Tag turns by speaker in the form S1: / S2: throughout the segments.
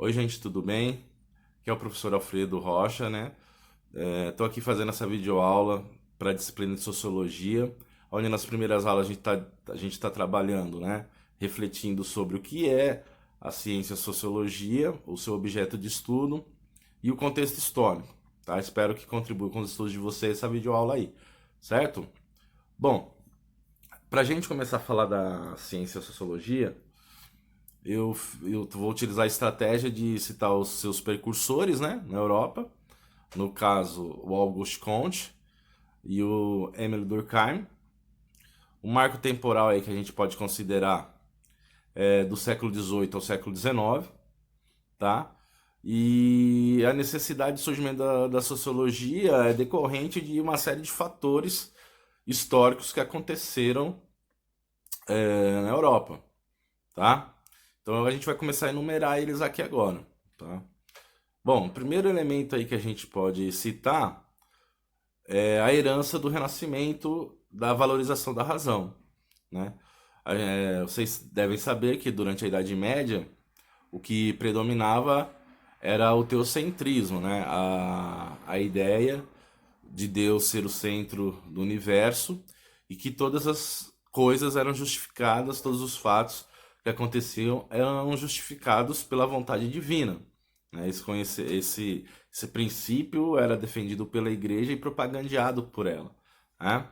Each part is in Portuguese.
S1: Oi, gente, tudo bem? Aqui é o professor Alfredo Rocha, né? Estou aqui fazendo essa videoaula para a disciplina de Sociologia, onde nas primeiras aulas a gente tá trabalhando, né? Refletindo sobre o que é a ciência Sociologia, o seu objeto de estudo e o contexto histórico, tá? Espero que contribua com os estudos de vocês essa videoaula aí, certo? Bom, para a gente começar a falar da ciência Sociologia, eu vou utilizar a estratégia de citar os seus precursores, né, na Europa, no caso o Auguste Comte e o Émile Durkheim. O marco temporal aí que a gente pode considerar é do século XVIII ao século XIX, tá? E a necessidade de surgimento da sociologia é decorrente de uma série de fatores históricos que aconteceram na Europa, tá? Então a gente vai começar a enumerar eles aqui agora, tá? Bom, o primeiro elemento aí que a gente pode citar é a herança do Renascimento da valorização da razão, né? Vocês devem saber que durante a Idade Média o que predominava era o teocentrismo, né? A ideia de Deus ser o centro do universo e que todas as coisas eram justificadas, todos os fatos que aconteciam eram justificados pela vontade divina, né? Esse princípio era defendido pela igreja e propagandeado por ela, né?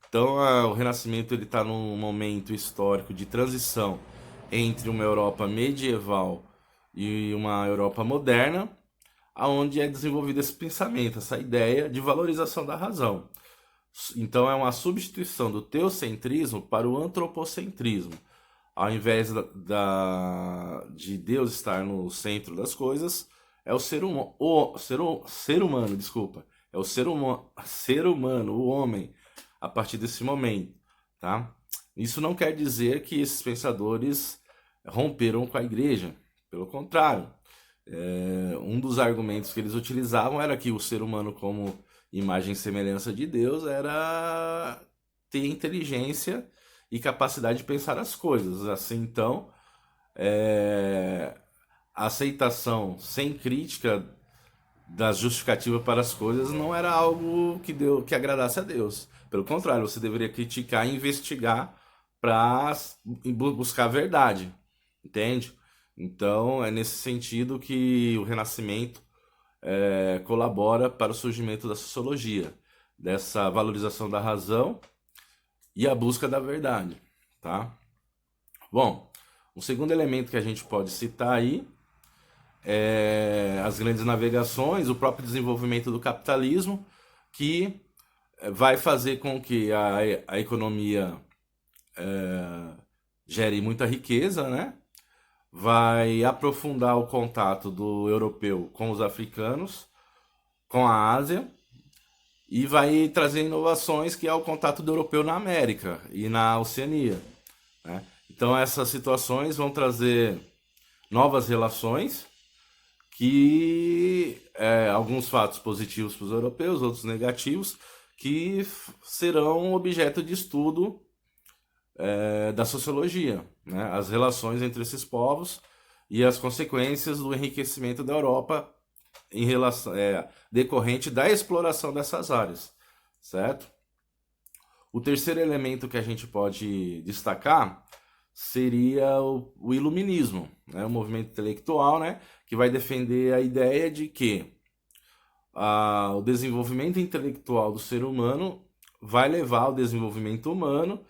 S1: Então, o Renascimento ele está num momento histórico de transição entre uma Europa medieval e uma Europa moderna, aonde é desenvolvido esse pensamento, essa ideia de valorização da razão. Então, é uma substituição do teocentrismo para o antropocentrismo. Ao invés de Deus estar no centro das coisas, é o ser humano, desculpa, é o ser humano, o homem, a partir desse momento, tá? Isso não quer dizer que esses pensadores romperam com a igreja, pelo contrário. Um dos argumentos que eles utilizavam era que o ser humano, como imagem e semelhança de Deus, era ter inteligência e capacidade de pensar as coisas. Assim, então, é, a aceitação sem crítica das justificativas para as coisas não era algo que agradasse a Deus. Pelo contrário, você deveria criticar e investigar para buscar a verdade, entende? Então, é nesse sentido que o Renascimento colabora para o surgimento da sociologia, dessa valorização da razão e a busca da verdade, tá? Bom, um segundo elemento que a gente pode citar aí é as grandes navegações, o próprio desenvolvimento do capitalismo, que vai fazer com que a economia gere muita riqueza, né? Vai aprofundar o contato do europeu com os africanos, com a Ásia, e vai trazer inovações que é o contato do europeu na América e na Oceania, né? Então essas situações vão trazer novas relações que alguns fatos positivos para os europeus, outros negativos, que serão objeto de estudo da sociologia, né? As relações entre esses povos e as consequências do enriquecimento da Europa em relação decorrente da exploração dessas áreas, certo? O terceiro elemento que a gente pode destacar seria o iluminismo, né? O movimento intelectual, né? Que vai defender a ideia de que o desenvolvimento intelectual do ser humano vai levar ao desenvolvimento humano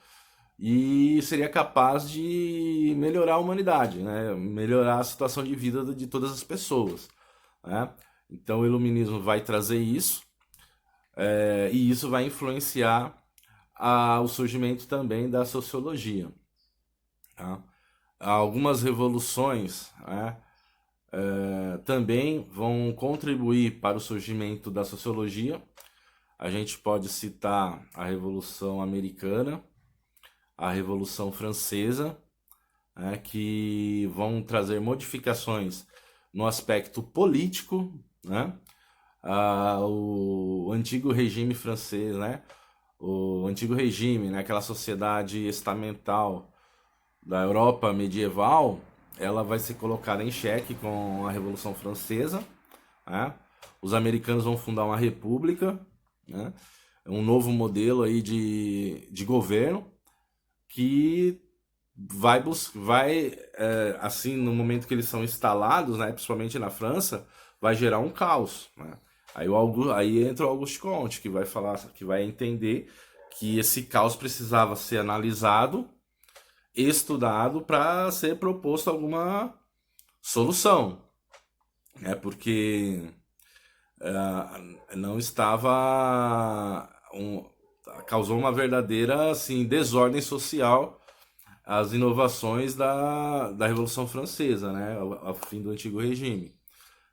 S1: e seria capaz de melhorar a humanidade, né? Melhorar a situação de vida de todas as pessoas, né? Então o iluminismo vai trazer isso, e isso vai influenciar o surgimento também da sociologia, tá? Algumas revoluções, né, também vão contribuir para o surgimento da sociologia. A gente pode citar a Revolução Americana, a Revolução Francesa, né, que vão trazer modificações no aspecto político, né? O antigo regime francês, né? O antigo regime, né? Aquela sociedade estamental da Europa medieval, ela vai ser colocada em xeque com a Revolução Francesa, né? Os americanos vão fundar uma república, né? Um novo modelo aí de governo que assim, no momento que eles são instalados, né, principalmente na França, vai gerar um caos, né? Aí entra o Auguste Comte, que vai falar, que vai entender que esse caos precisava ser analisado, estudado para ser proposto alguma solução, né? Porque não estava causou uma verdadeira assim desordem social as inovações da Revolução Francesa, né, ao fim do antigo regime.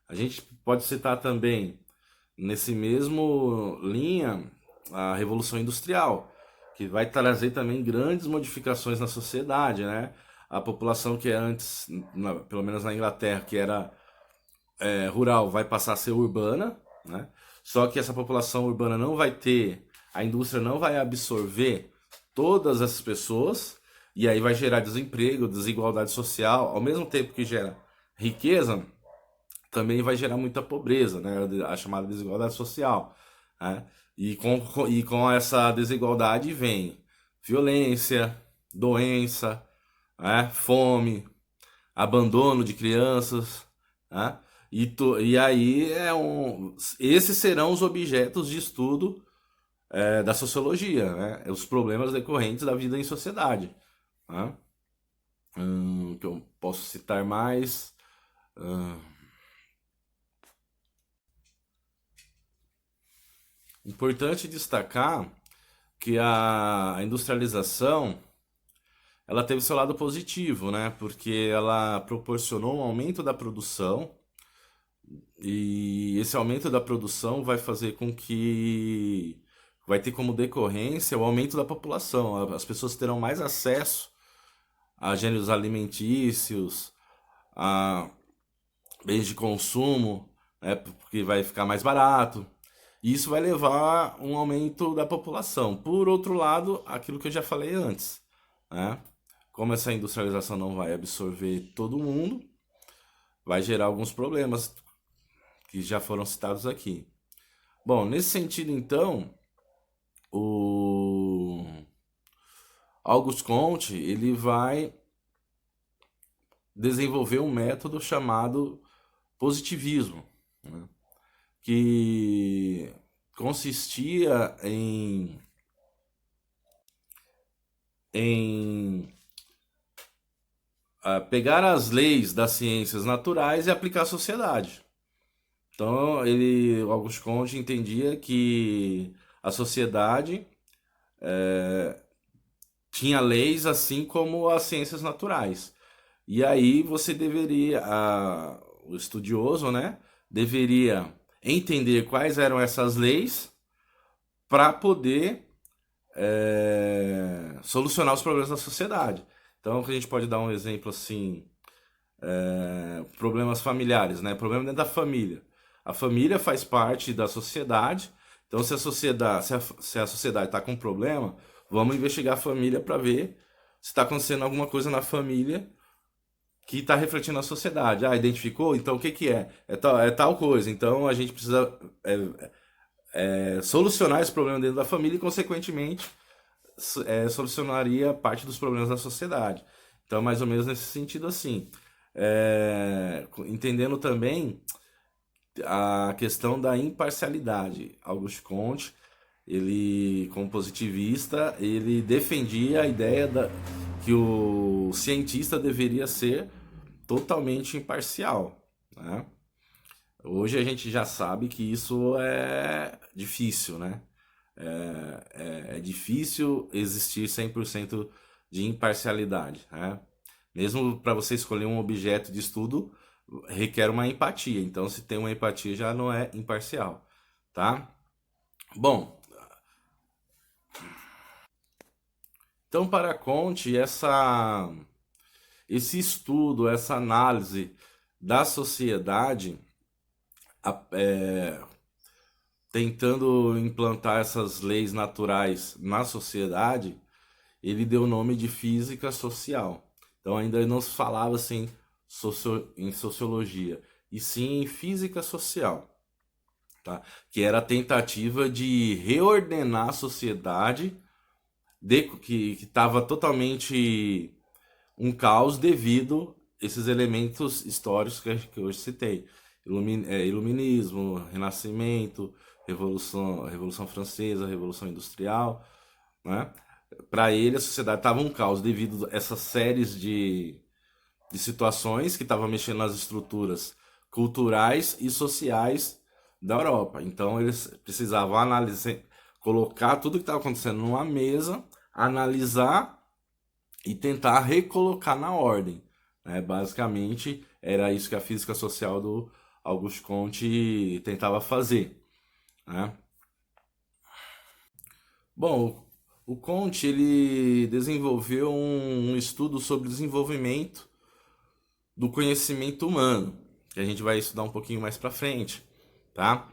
S1: A gente pode citar também, nesse mesmo linha, a Revolução Industrial, que vai trazer também grandes modificações na sociedade, né? A população que antes, pelo menos na Inglaterra, que era rural, vai passar a ser urbana, né? Só que essa população urbana não vai ter, a indústria não vai absorver todas essas pessoas, e aí vai gerar desemprego, desigualdade social, ao mesmo tempo que gera riqueza, também vai gerar muita pobreza, né? A chamada desigualdade social, né? E com essa desigualdade vem violência, doença, né? Fome, abandono de crianças, né? E aí esses serão os objetos de estudo da sociologia, né? Os problemas decorrentes da vida em sociedade, né? Que eu posso citar mais. Hum, Importante destacar que a industrialização ela teve seu lado positivo, né? Porque ela proporcionou um aumento da produção e esse aumento da produção vai fazer com que vai ter como decorrência o aumento da população. As pessoas terão mais acesso a gêneros alimentícios, a bens de consumo, né? Porque vai ficar mais barato. E isso vai levar a um aumento da população. Por outro lado, aquilo que eu já falei antes, né? Como essa industrialização não vai absorver todo mundo, vai gerar alguns problemas que já foram citados aqui. Bom, nesse sentido, então, o Auguste Comte ele vai desenvolver um método chamado positivismo, né? Que consistia em pegar as leis das ciências naturais e aplicar à sociedade. Então, o Auguste Comte entendia que a sociedade tinha leis assim como as ciências naturais. E aí você o estudioso, né, deveria entender quais eram essas leis para poder solucionar os problemas da sociedade. Então, a gente pode dar um exemplo assim, problemas familiares, né? Problema dentro da família. A família faz parte da sociedade. Então, se a sociedade está com um problema, vamos investigar a família para ver se está acontecendo alguma coisa na família que está refletindo na sociedade. Ah, identificou? Então o que que é? É tal coisa. Então a gente precisa solucionar esse problema dentro da família e, consequentemente, solucionaria parte dos problemas da sociedade. Então, mais ou menos nesse sentido assim. Entendendo também a questão da imparcialidade. Auguste Comte, ele, como positivista, ele defendia a ideia que o cientista deveria ser totalmente imparcial, né? Hoje a gente já sabe que isso é difícil, né? É difícil existir 100% de imparcialidade, né? Mesmo para você escolher um objeto de estudo, requer uma empatia. Então, se tem uma empatia, já não é imparcial, tá? Bom, então para Comte, esse estudo, essa análise da sociedade, tentando implantar essas leis naturais na sociedade, ele deu o nome de física social. Então ainda não se falava assim em sociologia, e sim em física social, tá? Que era a tentativa de reordenar a sociedade que estava totalmente um caos devido a esses elementos históricos que eu hoje citei. Iluminismo, Renascimento, Revolução Francesa, Revolução Industrial, né? Para ele, a sociedade estava um caos devido a essas séries de situações que estavam mexendo nas estruturas culturais e sociais da Europa. Então, eles precisavam analisar, colocar tudo que estava acontecendo numa mesa, analisar e tentar recolocar na ordem, né? Basicamente, era isso que a física social do Auguste Comte tentava fazer, né? Bom, o Comte ele desenvolveu um estudo sobre o desenvolvimento do conhecimento humano, que a gente vai estudar um pouquinho mais para frente, tá?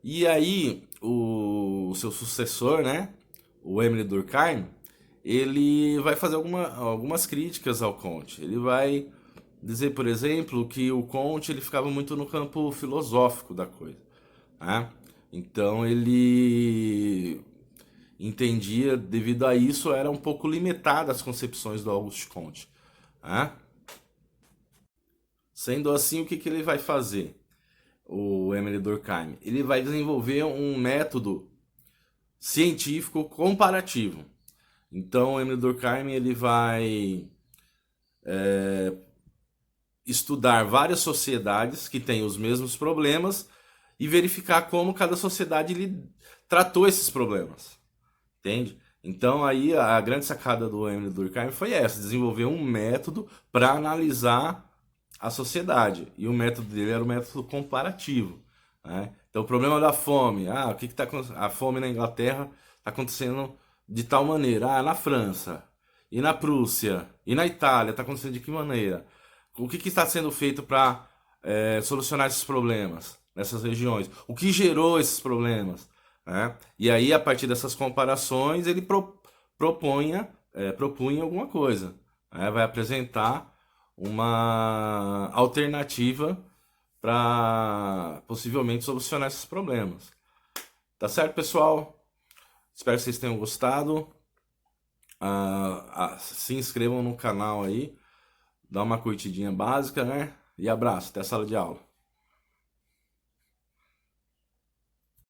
S1: E aí, o seu sucessor, né, o Emile Durkheim, ele vai fazer algumas críticas ao Comte. Ele vai dizer, por exemplo, que o Comte ele ficava muito no campo filosófico da coisa, né? Então ele entendia, devido a isso, era um pouco limitada as concepções do Auguste Comte, né? Sendo assim, o que ele vai fazer? O Emile Durkheim, ele vai desenvolver um método científico comparativo. Então, o Emile Durkheim ele vai estudar várias sociedades que têm os mesmos problemas e verificar como cada sociedade tratou esses problemas, entende? Então, aí a grande sacada do Emile Durkheim foi essa: desenvolver um método para analisar a sociedade. E o método dele era o método comparativo, né? Então, o problema da fome, o que está a fome na Inglaterra está acontecendo de tal maneira, na França, e na Prússia, e na Itália está acontecendo de que maneira? O que está sendo feito para solucionar esses problemas nessas regiões? O que gerou esses problemas, né? E aí, a partir dessas comparações, ele propunha alguma coisa, né? Vai apresentar uma alternativa para possivelmente solucionar esses problemas. Tá certo, pessoal? Espero que vocês tenham gostado. Se inscrevam no canal aí, dá uma curtidinha básica, né? E abraço, até a sala de aula.